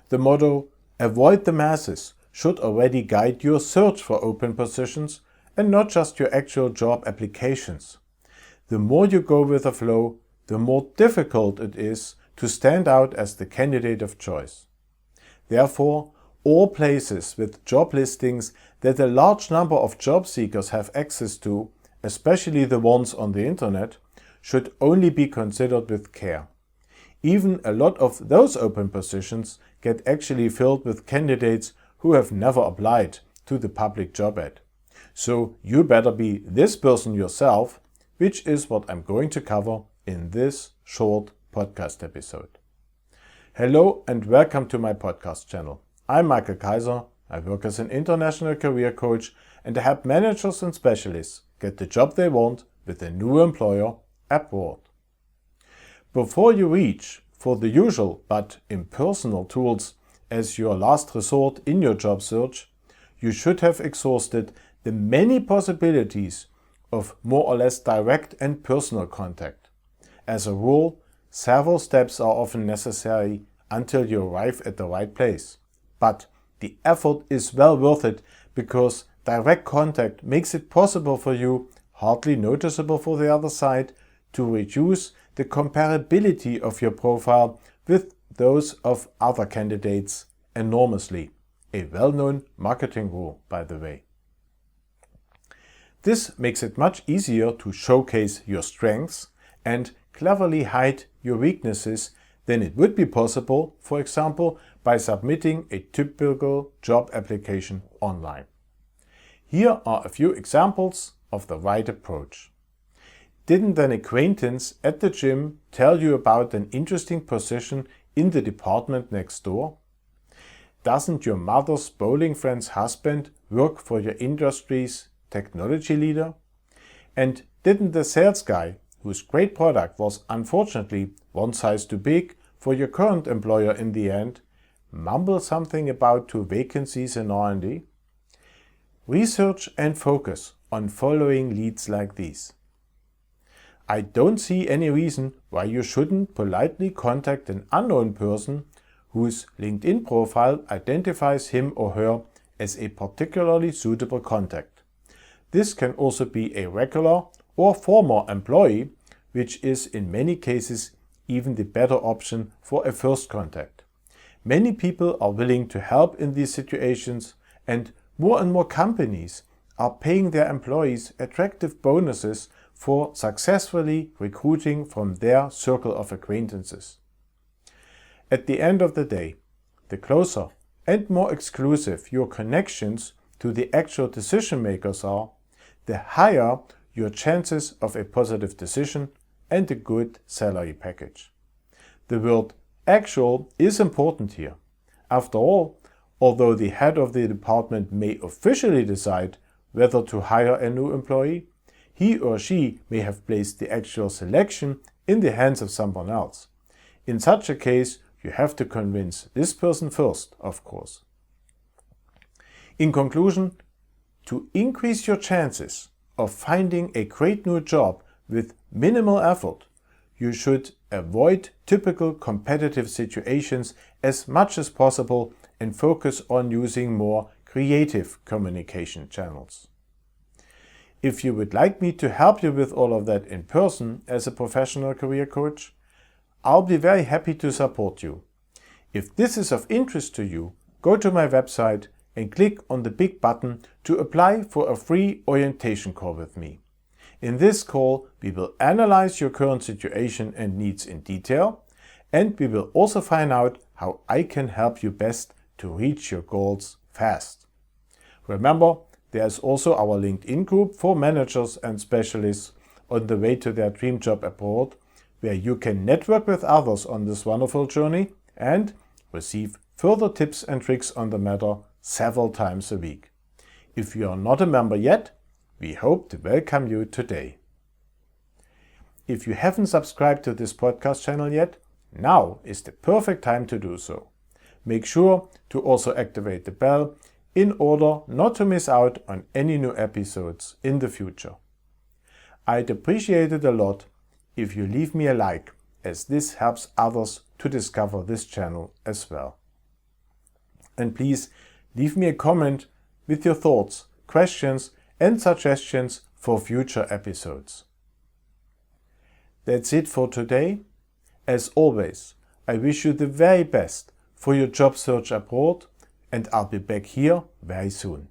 the motto "Avoid the masses" should already guide your search for open positions and not just your actual job applications. The more you go with the flow, the more difficult it is to stand out as the candidate of choice. Therefore, all places with job listings that a large number of job seekers have access to, especially the ones on the internet, should only be considered with care. Even a lot of those open positions get actually filled with candidates who have never applied to the public job ad. So you better be this person yourself, which is what I'm going to cover in this short podcast episode. Hello and welcome to my podcast channel. I'm Michael Kaiser. I work as an international career coach and I help managers and specialists get the job they want with a new employer abroad. Before you reach for the usual but impersonal tools as your last resort in your job search, you should have exhausted the many possibilities of more or less direct and personal contact. As a rule, several steps are often necessary until you arrive at the right place. But the effort is well worth it because direct contact makes it possible for you, hardly noticeable for the other side, to reduce the comparability of your profile with those of other candidates enormously. A well-known marketing rule, by the way. This makes it much easier to showcase your strengths and cleverly hide your weaknesses than it would be possible, for example, by submitting a typical job application online. Here are a few examples of the right approach. Didn't an acquaintance at the gym tell you about an interesting position in the department next door? Doesn't your mother's bowling friend's husband work for your industry's technology leader? And didn't the sales guy, whose great product was unfortunately one size too big for your current employer in the end, mumble something about 2 vacancies in R&D? Research and focus on following leads like these. I don't see any reason why you shouldn't politely contact an unknown person whose LinkedIn profile identifies him or her as a particularly suitable contact. This can also be a regular or former employee, which is in many cases even the better option for a first contact. Many people are willing to help in these situations, and more companies are paying their employees attractive bonuses for successfully recruiting from their circle of acquaintances. At the end of the day, the closer and more exclusive your connections to the actual decision makers are, the higher your chances of a positive decision and a good salary package. The word actual is important here. After all, although the head of the department may officially decide whether to hire a new employee, he or she may have placed the actual selection in the hands of someone else. In such a case, you have to convince this person first, of course. In conclusion, to increase your chances of finding a great new job with minimal effort, you should avoid typical competitive situations as much as possible and focus on using more creative communication channels. If you would like me to help you with all of that in person as a professional career coach, I'll be very happy to support you. If this is of interest to you, go to my website and click on the big button to apply for a free orientation call with me. In this call, we will analyze your current situation and needs in detail, and we will also find out how I can help you best to reach your goals fast. Remember, there is also our LinkedIn group for managers and specialists on the way to their dream job abroad, where you can network with others on this wonderful journey and receive further tips and tricks on the matter several times a week. If you are not a member yet, we hope to welcome you today. If you haven't subscribed to this podcast channel yet, now is the perfect time to do so. Make sure to also activate the bell in order not to miss out on any new episodes in the future. I'd appreciate it a lot if you leave me a like, as this helps others to discover this channel as well. And please leave me a comment with your thoughts, questions and suggestions for future episodes. That's it for today. As always, I wish you the very best for your job search abroad, and I'll be back here very soon.